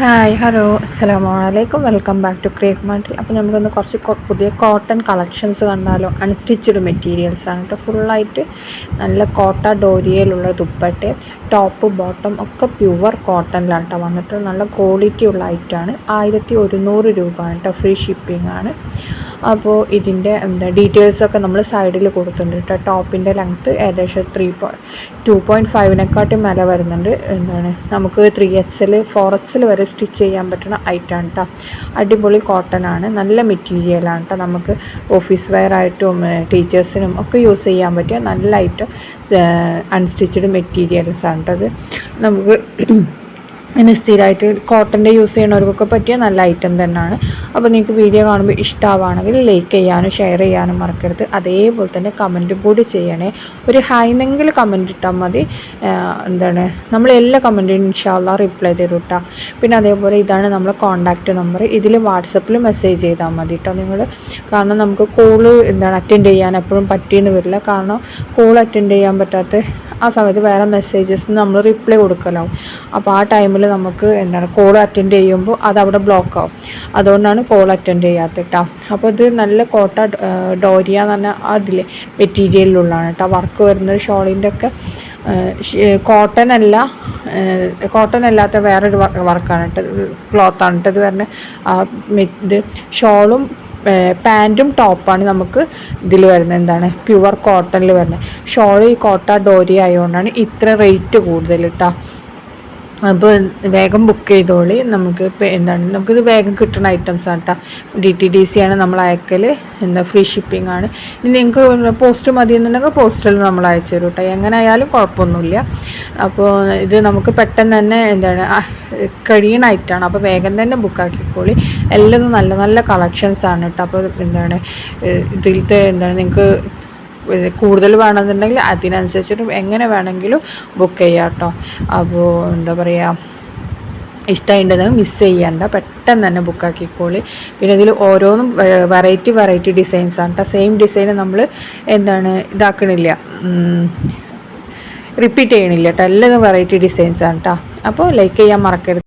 Hi hello അസ്സലാമു അലൈക്കും welcome back to ക്രേഫ് മാർട്ടിൽ. അപ്പോൾ നമുക്കൊന്ന് കുറച്ച് പുതിയ കോട്ടൺ കളക്ഷൻസ് കണ്ടാലോ. അൺസ്റ്റിച്ചഡ് മെറ്റീരിയൽസ് ആണ് കേട്ടോ. ഫുള്ളായിട്ട് നല്ല കോട്ട ഡോരിയയിലുള്ള ദുപ്പട്ട, ടോപ്പ് ബോട്ടം ഒക്കെ പ്യുവർ കോട്ടണിലാണ് കേട്ടോ വന്നിട്ട്. നല്ല ക്വാളിറ്റി ഉള്ള ഐറ്റമാണ്. 1100 രൂപയാണ് കേട്ടോ. ഫ്രീ ഷിപ്പിംഗ് ആണ്. അപ്പോൾ ഇതിൻ്റെ ഡീറ്റെയിൽസൊക്കെ നമ്മൾ സൈഡിൽ കൊടുത്തിട്ടുണ്ട് കേട്ടോ. ടോപ്പിൻ്റെ ലെങ്ത്ത് ഏകദേശം 2.5 മേലെ വരുന്നുണ്ട്. നമുക്ക് 3XL 4XL വരെ സ്റ്റിച്ച് ചെയ്യാൻ പറ്റുന്ന ഐറ്റമാണ് കേട്ടോ. അടിപൊളി കോട്ടൺ ആണ്. നല്ല മെറ്റീരിയലാണ് കേട്ടോ. നമുക്ക് ഓഫീസ് വെയർ ആയിട്ടും ടീച്ചേഴ്സിനും ഒക്കെ യൂസ് ചെയ്യാൻ പറ്റിയ നല്ല ഐറ്റം അൺസ്റ്റിച്ചഡ് മെറ്റീരിയൽസ് ആണ് കേട്ടോ. അത് നമുക്ക് ഇനി സ്ഥിരമായിട്ട് കോട്ടൻ്റെ യൂസ് ചെയ്യുന്നവർക്കൊക്കെ പറ്റിയ നല്ല ഐറ്റം തന്നെയാണ്. അപ്പോൾ നിങ്ങൾക്ക് വീഡിയോ കാണുമ്പോൾ ഇഷ്ടമാവുകയാണെങ്കിൽ ലൈക്ക് ചെയ്യാനും ഷെയർ ചെയ്യാനും മറക്കരുത്. അതേപോലെ തന്നെ കമൻറ്റും കൂടി ചെയ്യണേ. ഒരു ഹൈനെങ്കിലും കമൻറ്റ് ഇട്ടാൽ മതി. നമ്മൾ എല്ലാ കമൻറ്റിനും ഇൻഷാ അല്ലാഹ് റിപ്ലൈ തരും കേട്ടോ. പിന്നെ അതേപോലെ ഇതാണ് നമ്മളെ കോൺടാക്റ്റ് നമ്പർ. ഇതിൽ വാട്സപ്പിൽ മെസ്സേജ് ചെയ്താൽ മതി കേട്ടോ നിങ്ങൾ. കാരണം നമുക്ക് കോള് അറ്റൻഡ് ചെയ്യാൻ എപ്പോഴും പറ്റിയെന്ന് വരില്ല. കാരണം കോൾ അറ്റൻഡ് ചെയ്യാൻ പറ്റാത്ത ആ സമയത്ത് വേറെ മെസ്സേജസ് നമ്മൾ റിപ്ലൈ കൊടുക്കലാവും. അപ്പോൾ ആ ടൈമിൽ നമുക്ക് കോൾ അറ്റൻഡ് ചെയ്യുമ്പോൾ അതവിടെ ബ്ലോക്ക് ആവും. അതുകൊണ്ടാണ് കോൾ അറ്റൻഡ് ചെയ്യാത്തത് കേട്ടോ. അപ്പോൾ ഇത് നല്ല കോട്ട ഡോരിയ എന്ന് പറഞ്ഞാൽ അതിൽ മെറ്റീരിയലിലുള്ളതാണ് കേട്ടോ. വർക്ക് വരുന്നത് ഷോളിൻ്റെ ഒക്കെ കോട്ടൺ അല്ലാത്ത വേറൊരു വർക്കാണ് കേട്ടോ. ക്ലോത്താണ് കേട്ടോ ഇത് വരുന്നത്. ഇത് ഷോളും പാൻറ്റും ടോപ്പാണ് നമുക്ക് ഇതിൽ വരുന്നത്. പ്യുവർ കോട്ടണിൽ വരുന്നത്. ഷോൾ ഈ കോട്ട ഡോരി ആയതുകൊണ്ടാണ് ഇത്ര റേറ്റ് കൂടുതൽ കേട്ടോ. അപ്പോൾ വേഗം ബുക്ക് ചെയ്തോളി. നമുക്ക് നമുക്കിത് വേഗം കിട്ടുന്ന ഐറ്റംസ് ആണ് കേട്ടോ. DTDC ആണ് നമ്മൾ അയക്കൽ. ഫ്രീ ഷിപ്പിംഗ് ആണ്. ഇനി നിങ്ങൾക്ക് പോസ്റ്റ് മതി എന്നുണ്ടെങ്കിൽ പോസ്റ്റിൽ നമ്മൾ അയച്ചു തരും കേട്ടോ. എങ്ങനെ ആയാലും കുഴപ്പമൊന്നുമില്ല. അപ്പോൾ ഇത് നമുക്ക് പെട്ടെന്ന് തന്നെ കഴിയുന്ന ഐറ്റമാണ്. അപ്പോൾ വേഗം തന്നെ ബുക്കാക്കിക്കോളി. എല്ലാം നല്ല നല്ല കളക്ഷൻസ് ആണ് കേട്ടോ. അപ്പോൾ ഇതിലത്തെ നിങ്ങൾക്ക് കൂടുതൽ വേണമെന്നുണ്ടെങ്കിൽ അതിനനുസരിച്ചിട്ട് എങ്ങനെ വേണമെങ്കിലും ബുക്ക് ചെയ്യാം കേട്ടോ. അപ്പോൾ ഇഷ്ടമായിട്ടുണ്ടെങ്കിൽ മിസ് ചെയ്യണ്ട, പെട്ടെന്ന് തന്നെ ബുക്കാക്കിക്കോളി. പിന്നെ ഇതിൽ ഓരോന്നും വെറൈറ്റി ഡിസൈൻസ് ആണ് കേട്ടോ. സെയിം ഡിസൈൻ നമ്മൾ ഇതാക്കണില്ല, റിപ്പീറ്റ് ചെയ്യണില്ല കേട്ടോ. എല്ലാം വെറൈറ്റി ഡിസൈൻസ് ആണ് കേട്ടോ. അപ്പോൾ ലൈക്ക് ചെയ്യാൻ മറക്കരുത്.